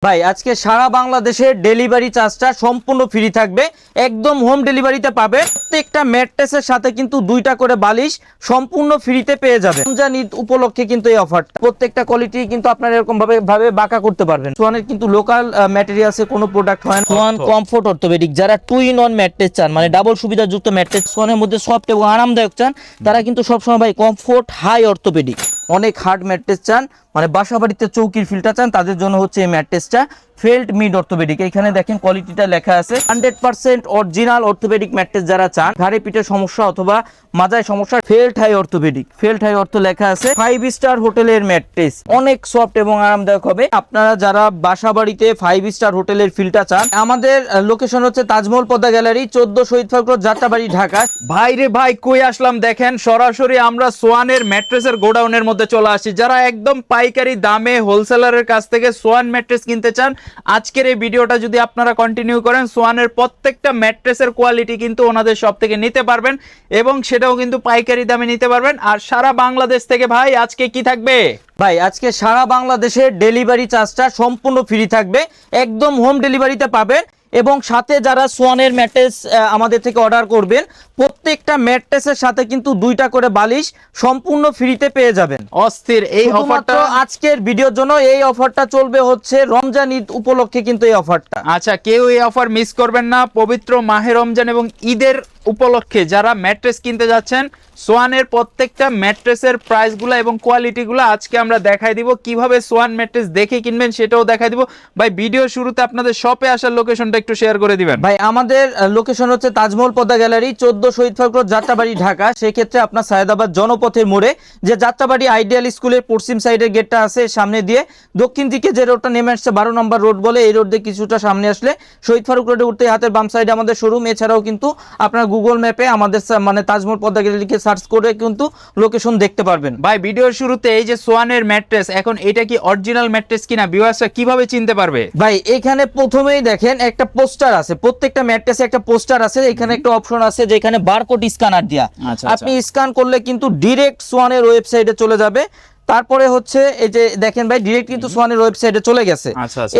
ভাই আজকে সারা বাংলাদেশে ডেলিভারি চার্জটা সম্পূর্ণ ফ্রি থাকবে, একদম হোম ডেলিভারিতে পাবে। প্রত্যেকটা ম্যাট্রেসের সাথে কিন্তু দুইটা করে বালিশ সম্পূর্ণ ফ্রিতে পেয়ে যাবে। রমজান ঈদ উপলক্ষে কিন্তু এই অফারটা, প্রত্যেকটা কোয়ালিটি কিন্তু আপনারা এরকম ভাবে বাঁকা করতে পারবেন। সোয়ানের কিন্তু লোকাল ম্যাটেরিয়ালসে কোনো প্রোডাক্ট হয় না। সোয়ান কমফোর্ট অর্থোপেডিক, যারা 2-in-1 ম্যাট্রেস চান, মানে ডাবল সুবিধাযুক্ত ম্যাট্রেস, সোয়ানের মধ্যে সফট এবং আরামদায়ক চান, তারা কিন্তু সবসময় ভাই কমফোর্ট হাই অর্থোপেডিক। অনেক হার্ড ম্যাট্রেস চান, মানে বাসা বাড়িতে চৌকির ফিলটা চান, তাদের জন্য হচ্ছে এই ম্যাট্রেসটা ফেল্ট মিড অর্থোপেডিক। এখানে দেখেন কোয়ালিটিটা লেখা আছে 100% অরিজিনাল অর্থোপেডিক ম্যাট্রেস। যারা চান ঘাড়ে পিঠে সমস্যা অথবা মাজায় সমস্যা, felt high orthopaedic, felt high ortho লেখা আছে। 5 স্টার হোটেলের ম্যাট্রেস, অনেক সফট এবং আরামদায়ক হবে। আপনারা যারা বাসা বাড়িতে 5 স্টার হোটেলের ফিলটা চান, আমাদের লোকেশন হচ্ছে তাজমহল পদ্মা গ্যালারি, 14 শহীদ ফারুক রোড, যাত্রাবাড়ি, ঢাকা। ভাই রে ভাই, কই আসলাম দেখেন, সরাসরি আমরা সোয়ানের ম্যাট্রেসের গোডাউনের মধ্যে চলে আসি। যারা একদম পাইকারি দামে হোলসেলারের কাছ থেকে সোয়ান ম্যাট্রেস কিনতে চান, আজকের এই ভিডিওটা যদি আপনারা কন্টিনিউ করেন, সোয়ানের প্রত্যেকটা ম্যাট্রেসের কোয়ালিটি কিন্তু ওনাদের সব থেকে নিতে পারবেন এবং সেটাও কিন্তু পাইকারি দামে নিতে পারবেন। আর সারা বাংলাদেশ থেকে ভাই আজকে কি থাকবে? ভাই আজকে সারা বাংলাদেশে ডেলিভারি চার্জটা সম্পূর্ণ ফ্রি থাকবে, একদম হোম ডেলিভারিতে পাবেন। এবং সাথে যারা সোয়ানের ম্যাট্রেস আমাদের থেকে অর্ডার করবেন, প্রত্যেকটা ম্যাট্রেসের সাথে কিন্তু দুইটা করে বালিশ সম্পূর্ণ ফ্রিতে পেয়ে যাবেন। অস্থির এই অফারটা আজকের ভিডিওর জন্য। এই অফারটা চলবে হচ্ছে রমজান ঈদ উপলক্ষে কিন্তু এই অফারটা। আচ্ছা, কেউ এই অফার মিস করবেন না। পবিত্র মাহে রমজান এবং ঈদের উপলক্ষে যারা ম্যাট্রেস কিনতে যাচ্ছেন, সোয়ানের প্রত্যেকটা ম্যাট্রেসের প্রাইসগুলো এবং কোয়ালিটিগুলো আজকে আমরা দেখাই দিব। কিভাবে সোয়ান ম্যাট্রেস দেখে কিনবেন সেটাও দেখাই দিব। ভাই ভিডিও শুরুতে আপনাদের শপে আসার লোকেশনটা একটু শেয়ার করে দিবেন। ভাই আমাদের লোকেশন হচ্ছে তাজমহল পদ্মা গ্যালারি, 14 শহীদ ফারুক রোড, যাত্রাবাড়ি, ঢাকা। সেক্ষেত্রে আপনার সায়েদাবাদ জনপথের মোড়ে যে যাত্রাবাড়ি আইডিয়াল স্কুলের পশ্চিম সাইডের গেটটা আছে, সামনে দিয়ে দক্ষিণ দিকে যে রোডটা নেমে আসছে 12 নম্বর রোড বলে, এই রোড দিয়ে কিছুটা সামনে আসলে শহীদ ফারুক রোডে উঠতে হাতের বাম সাইডে আমাদের শোরুম। এছাড়াও কিন্তু আপনার গুগল ম্যাপে আমাদের মানে তাজমহল পদ্মা গ্যালারিকে সার্চ করে কিন্তু লোকেশন দেখতে পারবেন। ভাই ভিডিওর শুরুতে এই যে সোয়ানের ম্যাট্রেস, এখন এটা কি অরিজিনাল ম্যাট্রেস কিনা ভিউয়ার্সরা কিভাবে চিনতে পারবে? ভাই এখানে প্রথমেই দেখেন একটা পোস্টার আছে, প্রত্যেকটা ম্যাট্রেসে একটা পোস্টার আছে। এখানে একটা অপশন আছে যেখানে বারকোড স্ক্যানার দিয়া আপনি স্ক্যান করলে কিন্তু ডিরেক্ট সোয়ানের ওয়েবসাইটে চলে যাবে। তারপরে হচ্ছে এই যে দেখেন ভাই, ডিরেক্ট কিন্তু সোয়ানের ওয়েবসাইটে চলে গেছে।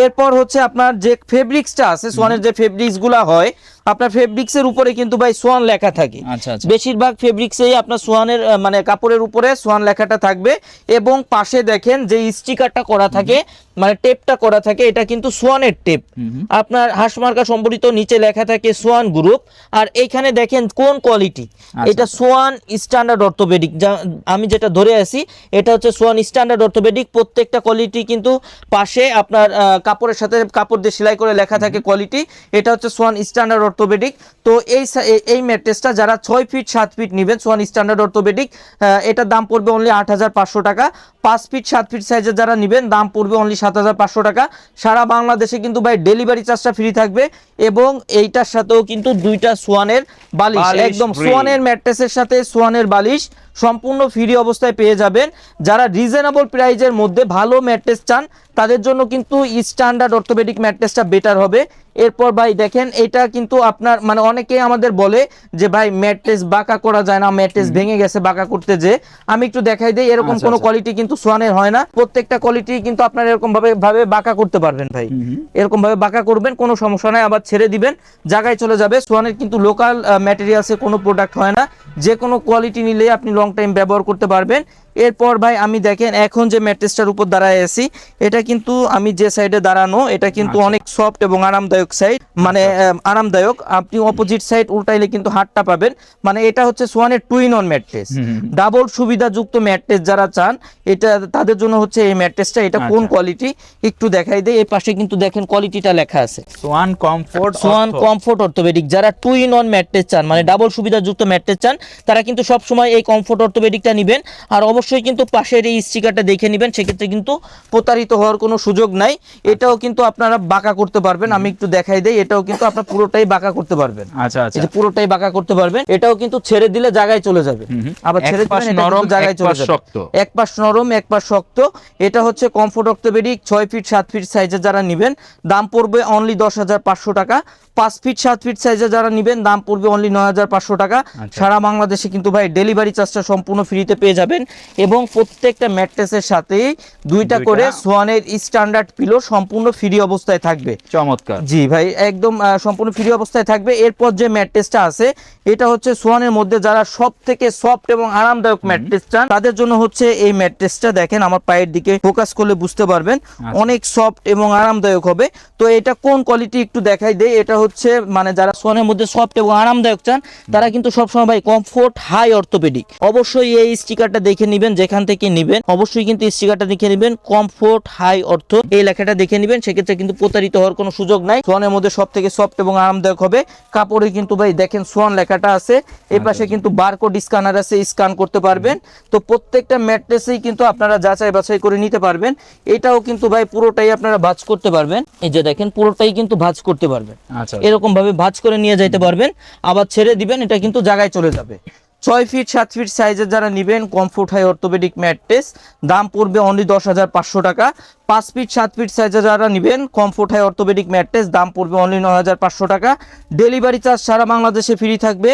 এরপর হচ্ছে আপনার যে ফেব্রিক্সটা আছে, সোয়ানের যে ফেব্রিক্স গুলা হয়, আপনার ফেব্রিক্সের উপরে কিন্তু ভাই সোয়ান লেখা থাকে। বেশিরভাগ ফেব্রিক্সেই আপনার সোয়ানের মানে কাপড়ের উপরে সোয়ান লেখাটা থাকবে। এবং পাশে দেখেন যে স্টিকারটা করা থাকে, মানে টেপটা করা থাকে, এটা কিন্তু সোয়ানের টেপ। আপনার হাঁসমার্কা সম্বলিত নিচে লেখা থাকে সোয়ান গ্রুপ। আর এইখানে দেখেন কোন কোয়ালিটি, এটা সোয়ান স্ট্যান্ডার্ড অর্থোপেডিক। আমি যেটা ধরে আছি এটা হচ্ছে সোয়ান স্ট্যান্ডার্ড অর্থোপেডিক। প্রত্যেকটা কোয়ালিটি কিন্তু পাশে আপনার কাপড়ের সাথে কাপড় দিয়ে সেলাই করে লেখা থাকে কোয়ালিটি। এটা হচ্ছে সোয়ান স্ট্যান্ডার্ড অর্থোপেডিক। তো এই ম্যাট্রেসটা যারা 6 ফিট 7 ফিট নেবেন সোয়ান স্ট্যান্ডার্ড অর্থোপেডিক, এটার দাম পড়বে অনলি 8,500 টাকা। 5 ফিট 7 ফিট সাইজের যারা নেবেন দাম পড়বে অনলি 7,500 টাকা। সারা বাংলাদেশে কিন্তু ভাই ডেলিভারি চার্জটা ফ্রি থাকবে। এবং এইটার সাথেও কিন্তু দুইটা সোয়ানের বালিশ, একদম সোয়ানের ম্যাট্রেসের সাথে সোয়ানের বালিশ সম্পূর্ণ ফ্রি অবস্থায় পেয়ে যাবেন। যারা রিজনেবল প্রাইজের মধ্যে ভালো ম্যাট্রেস চান, তাদের জন্য কিন্তু স্ট্যান্ডার্ড অর্থোপেডিক ম্যাট্রেসটা বেটার হবে। এরপর ভাই দেখেন, এটা কিন্তু আপনার মানে অনেকে আমাদের বলে যে ভাই ম্যাট্রেস বাঁকা করা যায় না, ম্যাট্রেস ভেঙে গেছে বাঁকা করতে। যে আমি একটু দেখাই দিই, এরকম কোনো কোয়ালিটি কিন্তু সোয়ানের হয় না। প্রত্যেকটা কোয়ালিটি কিন্তু আপনারা এরকম ভাবে বাঁকা করতে পারবেন ভাই, এরকম ভাবে বাঁকা করবেন, কোনো সমস্যা নাই। আবার ছেড়ে দিবেন, জায়গায় চলে যাবে। সোয়ানের কিন্তু লোকাল ম্যাটেরিয়ালসে কোনো প্রোডাক্ট হয় না, যে কোনো কোয়ালিটি নিলে আপনি লং টাইম ব্যবহার করতে পারবেন। এরপর ভাই আমি দেখেন এখন যে ম্যাট্রেসটার উপর দাঁড়ায় আছি, এটা কিন্তু আমি যে সাইডে দাঁড়ানো, এটা কিন্তু অনেক সফট এবং আরামদায়ক সাইড, মানে আরামদায়ক। আপনি অপোজিট সাইড উল্টাইলে কিন্তু হাতটা পাবেন। মানে এটা হচ্ছে সোয়ানের 2-in-1 ম্যাট্রেস, ডাবল সুবিধাযুক্ত ম্যাট্রেস। যারা চান এটা তাদের জন্য হচ্ছে এই ম্যাট্রেসটা। এটা কোন কোয়ালিটি একটু দেখাই দেই। এই পাশে কিন্তু দেখেন কোয়ালিটিটা লেখা আছে সোয়ান কমফোর্ট অর্থোপেডিক। যারা 2-in-1 ম্যাট্রেস চান, মানে ডাবল সুবিধাযুক্ত ম্যাট্রেস চান, তারা কিন্তু সব সময় এই কমফোর্ট অর্থোপেডিকটা নেবেন। আর অবশ্যই কিন্তু পাশের এই স্টিকারটা দেখে নেবেন, সেক্ষেত্রে কিন্তু প্রতারিত হওয়ার কোনো সুযোগ নাই। এটাও কিন্তু আপনারা বাঁকা করতে পারবেন। আমি একটু দেখাই দেই, এটাও কিন্তু আপনারা পুরোটাই বাঁকা করতে পারবেন। এই যে পুরোটাই বাঁকা করতে পারবেন। এটাও কিন্তু ছেড়ে দিলে জায়গায় চলে যাবে, আবার ছেড়ে দিলে নরম জায়গায় চলে যাবে। এক পাশ নরম এক পাশ শক্ত। এটা হচ্ছে কমফোর্ট অর্থোপেডিক 6 ফিট 7 ফিট সাইজের যারা নেবেন দাম পড়বে অনলি 10,500 টাকা। 5 ফিট 7 ফিট সাইজে যারা নেবেন দাম পড়বে অনলি 9,500 টাকা। সারা বাংলাদেশে কিন্তু ভাই ডেলিভারি চার্জটা সম্পূর্ণ ফ্রিতে পেয়ে যাবেন। এবং প্রত্যেকটা ম্যাট্রেসের সাথেই দুইটা করে সোয়ানের স্ট্যান্ডার্ড পিলো সম্পূর্ণ ফ্রি অবস্থায় থাকবে। চমৎকার। জি ভাই, একদম সম্পূর্ণ ফ্রি অবস্থায় থাকবে। এরপর যে ম্যাট্রেসটা আছে এটা হচ্ছে সোয়ানের মধ্যে যারা সব থেকে সফট এবং আরামদায়ক ম্যাট্রেস চান তাদের জন্য হচ্ছে এই ম্যাট্রেসটা। দেখেন আমার পায়ের দিকে ফোকাস করলে বুঝতে পারবেন অনেক সফট এবং আরামদায়ক হবে। তো এটা কোন কোয়ালিটি একটু দেখাই দেই। এটা হচ্ছে মানে যারা সোয়ানের মধ্যে সফট এবং আরামদায়ক চান তারা কিন্তু সবসময় ভাই কমফোর্ট হাই অর্থোপেডিক, অবশ্যই এই স্টিকারটা দেখে নেবেন, যেখান থেকে নেবেন অবশ্যই কিন্তু স্টিকারটা দেখে নেবেন কমফোর্ট হাই অর্থ, এই লেখাটা দেখে নেবেন। সেক্ষেত্রে কিন্তু প্রতারিত হওয়ার কোনো সুযোগ নাই। সোয়ানের মধ্যে সব থেকে সফট এবং আরামদায়ক হবে। কাপড়ে কিন্তু ভাই দেখেন সোয়ান লেখাটা আছে, এই পাশে কিন্তু বারকোড স্ক্যানার আছে, স্ক্যান করতে পারবেন। তো প্রত্যেকটা ম্যাট্রেসেই কিন্তু আপনারা যাচাই বাছাই করে নিতে পারবেন। এটাও কিন্তু ভাই পুরোটাই আপনারা ভাঁজ করতে পারবেন। এই যে দেখেন পুরোটাই কিন্তু ভাঁজ করতে পারবেন, এরকম ভাবে ভাঁজ করে নিয়ে যাইতে পারবেন, আবার ছেড়ে দিবেন, এটা কিন্তু জায়গায় চলে যাবে। 6 ফিট 7 ফিট সাইজের যারা নেবেন কমফোর্ট হাই অর্থোপেডিক ম্যাট্রেস দাম পড়বে অনলি 10,500 টাকা। 5 ফিট 7 ফিট সাইজে যারা নেবেন কমফোর্ট হাই অর্থোপেডিক ম্যাট্রেস দাম পড়বে অনলি 9,500 টাকা। ডেলিভারি চার্জ সারা বাংলাদেশে ফ্রি থাকবে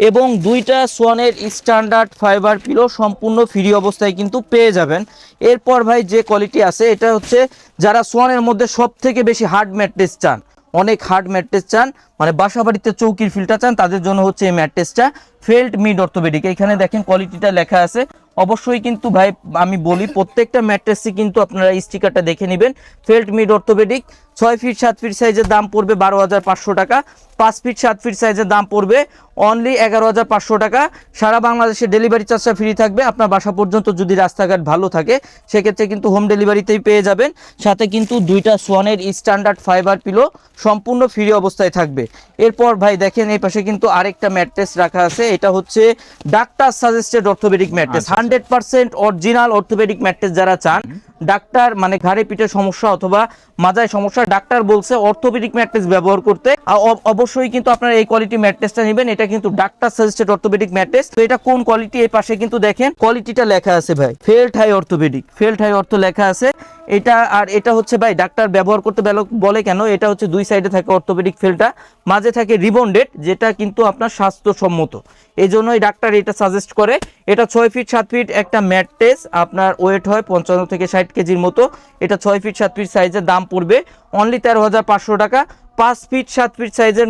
এবং দুইটা সোয়ানের স্ট্যান্ডার্ড ফাইবার পিলো সম্পূর্ণ ফ্রি অবস্থায় কিন্তু পেয়ে যাবেন। এরপর ভাই যে কোয়ালিটি আছে এটা হচ্ছে যারা সোয়ানের মধ্যে সব থেকে বেশি হার্ড ম্যাট্রেস চান, অনেক হার্ড ম্যাট্রেস চান, মানে বাসা বাড়িতে চৌকির ফিলটা চান, তাদের জন্য হচ্ছে এই ম্যাট্রেসটা ফেল্ট মিড অর্থোপেডিক। এখানে দেখেন কোয়ালিটিটা লেখা আছে। অবশ্যই কিন্তু ভাই আমি বলি প্রত্যেকটা ম্যাট্রেসই কিন্তু আপনারা স্টিকারটা দেখে নেবেন। Felt mid orthopaedic 6 feet 7 feet সাইজের দাম পড়বে 12,500 টাকা। 5 ফিট 7 ফিট সাইজের দাম পড়বে অনলি 11,500 টাকা। সারা বাংলাদেশে ডেলিভারি চার্জটা ফ্রি থাকবে। আপনার বাসা পর্যন্ত যদি রাস্তাঘাট ভালো থাকে সেক্ষেত্রে কিন্তু হোম ডেলিভারিতেই পেয়ে যাবেন। সাথে কিন্তু দুইটা সোয়ানের স্ট্যান্ডার্ড ফাইবার পিলো সম্পূর্ণ ফ্রি অবস্থায় থাকবে। এরপর ভাই দেখেন এই পাশে কিন্তু আরেকটা ম্যাট্রেস রাখা আছে। এটা হচ্ছে doctor suggested orthopaedic mattress, 100% original orthopaedic mattress যারা চান। ডাক্তার মানে ঘাড়ে পিঠে সমস্যা অথবা মাজায় সমস্যা, ডাক্তার বলছে অর্থোপেডিক ম্যাট্রেস ব্যবহার করতে, অবশ্যই কিন্তু আপনারা এই কোয়ালিটি ম্যাট্রেসটা নেবেন। এটা কিন্তু ডাক্তার সাজেস্টেড অর্থোপেডিক ম্যাট্রেস। তো এটা কোন কোয়ালিটি, এই পাশে কিন্তু দেখেন কোয়ালিটিটা লেখা আছে ভাই, felt high orthopaedic, felt high ortho লেখা আছে এটা। আর এটা হচ্ছে ভাই ডাক্তার ব্যবহার করতে বলে কেন, এটা হচ্ছে দুই সাইডে থাকে অর্থোপেডিক ফেলটা, মাঝে থাকে রিবন্ডেড, যেটা কিন্তু আপনার স্বাস্থ্যসম্মত, এই জন্যই ডাক্তার এটা সাজেস্ট করে। এটা 6 ফিট 7 ফিট একটা ম্যাট্রেস, আপনার ওয়েট হয় 55 থেকে 60 কেজির মতো। এটা 6 ফিট 7 ফিট সাইজের দাম পড়বে অনলি 13,500 টাকা। 5 ফিট 7 ফিট সাইজের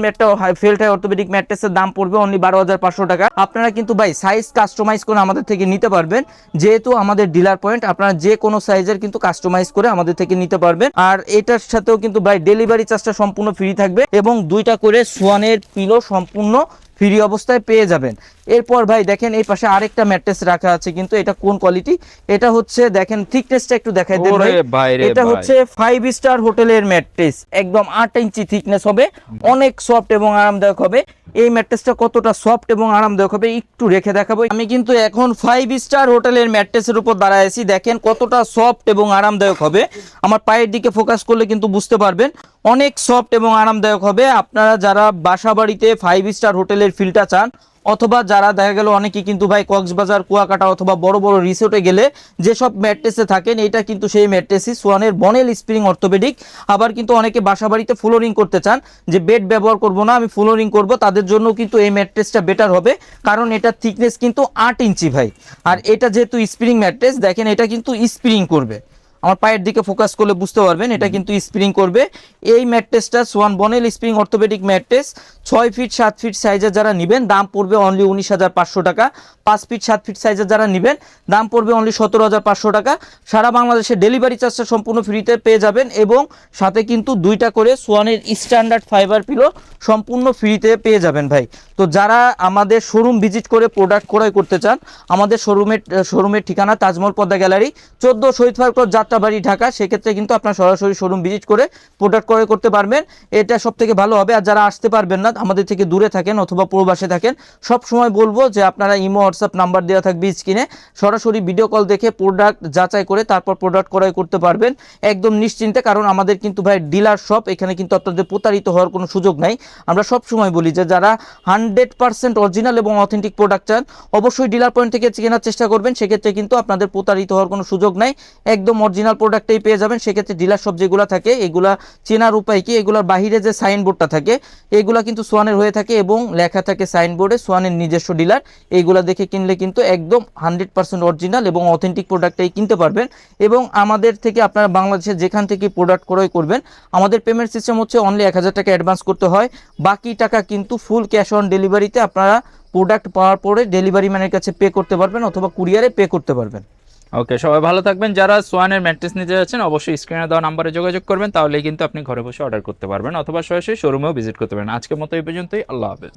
ফেল্ট হাই অর্থোপেডিক ম্যাট্রেসের দাম পড়বে অনলি 12,500 টাকা। আপনারা কিন্তু ভাই সাইজ কাস্টমাইজ করে আমাদের থেকে নিতে পারবেন, যেহেতু আমাদের ডিলার পয়েন্ট, আপনারা যে কোনো সাইজের কিন্তু কাস্টমাইজ করে আমাদের থেকে নিতে পারবেন। আর এটার সাথেও কিন্তু ভাই ডেলিভারি চার্জটা সম্পূর্ণ ফ্রি থাকবে এবং দুইটা করে সোয়ানের পিলো সম্পূর্ণ ফ্রি অবস্থায় পেয়ে যাবেন। এরপর ভাই দেখেন এই পাশে আরেকটা ম্যাট্রেস রাখা আছে, কিন্তু এটা কোন কোয়ালিটি, এটা হচ্ছে দেখেন থিকনেসটা একটু দেখাই দেন ভাই। এটা হচ্ছে 5 স্টার হোটেলের ম্যাট্রেস, একদম 8 ইঞ্চি থিকনেস হবে, অনেক সফট এবং আরামদায়ক হবে। এই ম্যাট্রেসটা কতটা সফট এবং আরামদায়ক হবে একটু রেখে দেখাবো। আমি কিন্তু এখন 5 স্টার হোটেলের ম্যাট্রেসের উপর দাঁড়ায় আছি, দেখেন কতটা সফট এবং আরামদায়ক হবে। আমার পায়ের দিকে ফোকাস করলে কিন্তু বুঝতে পারবেন অনেক সফট এবং আরামদায়ক হবে। আপনারা যারা বাসা বাড়িতে 5 স্টার হোটেলের ফিলটা চান, অথবা যারা দেখা গেল অনেকে কিন্তু ভাই কক্সবাজার কুয়াকাটা অথবা বড় বড় রিসোর্টে গেলে যেসব ম্যাট্রেসে থাকেন, এটা কিন্তু সেই ম্যাট্রেসই সোয়ানের বনেল স্প্রিং অর্থোপেডিক। আবার কিন্তু অনেকে বাসা বাড়িতে ফ্লোরিং করতে চান, যে বেড ব্যবহার করব না আমি ফ্লোরিং করব, তাদের জন্য কিন্তু এই ম্যাট্রেসটা বেটার হবে, কারণ এটার থিকনেস কিন্তু 8 ইঞ্চি ভাই। আর এটা যেহেতু স্প্রিং ম্যাট্রেস, দেখেন এটা কিন্তু স্প্রিং করবে, আমার পায়ের দিকে ফোকাস করলে বুঝতে পারবেন এটা কিন্তু স্প্রিং করবে। এই ম্যাট্রেসটা Swan bonnell spring orthopedic mattress 6 feet 7 feet সাইজের যারা নেবেন দাম পড়বে অনলি 19,500 টাকা। 5 ফিট 7 ফিট সাইজের যারা নেবেন দাম পড়বে অনলি 17,500 টাকা। সারা বাংলাদেশে ডেলিভারি চার্জটা সম্পূর্ণ ফ্রিতে পেয়ে যাবেন এবং সাথে কিন্তু দুইটা করে সোয়ানের স্ট্যান্ডার্ড ফাইবার পিলো সম্পূর্ণ ফ্রিতে পেয়ে যাবেন ভাই। তো যারা আমাদের শোরুম ভিজিট করে প্রোডাক্ট ক্রয় করতে চান, আমাদের শোরুমের ঠিকানা তাজমহল পদ্মা গ্যালারি 14 শহীদ ফারুক যাত্রাবাড়ি ঢাকা, সেক্ষেত্রে কিন্তু আপনার সরাসরি শোরুম ভিজিট করে প্রোডাক্ট ক্রয় করতে পারবেন, এটা সব থেকে ভালো হবে। আর যারা আসতে পারবেন না, আমাদের থেকে দূরে থাকেন অথবা প্রবাসে থাকেন, সব সময় বলবো যে আপনারা ইমো হোয়াটসঅ্যাপ নাম্বার দেওয়া থাকবে স্ক্রিনে, সরাসরি ভিডিও কল দেখে প্রোডাক্ট যাচাই করে তারপর প্রোডাক্ট ক্রয় করতে পারবেন একদম নিশ্চিন্তে। কারণ আমাদের কিন্তু ভাই ডিলার শপ, এখানে কিন্তু আপনাদের প্রতারিত হওয়ার কোনো সুযোগ নাই। আমরা সব সময় বলি যে যারা 100% অরিজিনাল এবং অথেন্টিক প্রোডাক্ট চান, অবশ্যই ডিলার পয়েন্ট থেকে কেনার চেষ্টা করবেন, সেক্ষেত্রে কিন্তু আপনাদের প্রতারিত হওয়ার কোনো সুযোগ নাই, একদম অরিজিনাল প্রোডাক্টটাই পেয়ে যাবেন। সেক্ষেত্রে ডিলার শপ যেগুলো থাকে এগুলা চেনার উপায় কি, এগুলোর বাহিরে যে সাইনবোর্ডটা থাকে এগুলা কিন্তু সোয়ানের হয়ে থাকে এবং লেখা থাকে সাইনবোর্ডে সোয়ানের নিজস্ব ডিলার। এইগুলা দেখে কিনলে কিন্তু একদম 100% অরিজিনাল এবং অথেন্টিক প্রোডাক্টটাই কিনতে পারবেন। এবং আমাদের থেকে আপনারা বাংলাদেশে যেখান থেকে প্রোডাক্ট ক্রয় করবেন, আমাদের পেমেন্ট সিস্টেম হচ্ছে অনলি 1000 টাকা অ্যাডভান্স করতে হয়, বাকি টাকা কিন্তু ফুল ক্যাশ অন ডেলিভারিতে আপনারা প্রোডাক্ট পাওয়ার পরে ডেলিভারি ম্যানের কাছে পে করতে পারবেন অথবা কুরিয়ারে পে করতে পারবেন। ওকে, সবাই ভালো থাকবেন। যারা সোয়ানের ম্যাট্রেস নিতে যাচ্ছেন অবশ্যই স্ক্রিনে দেওয়া নাম্বারে যোগাযোগ করবেন, তাহলেই কিন্তু আপনি ঘরে বসে অর্ডার করতে পারবেন অথবা সরাসরি শোরুমেও ভিজিট করতে পারেন। আজকের মতো এই পর্যন্তই, আল্লাহ হাফেজ।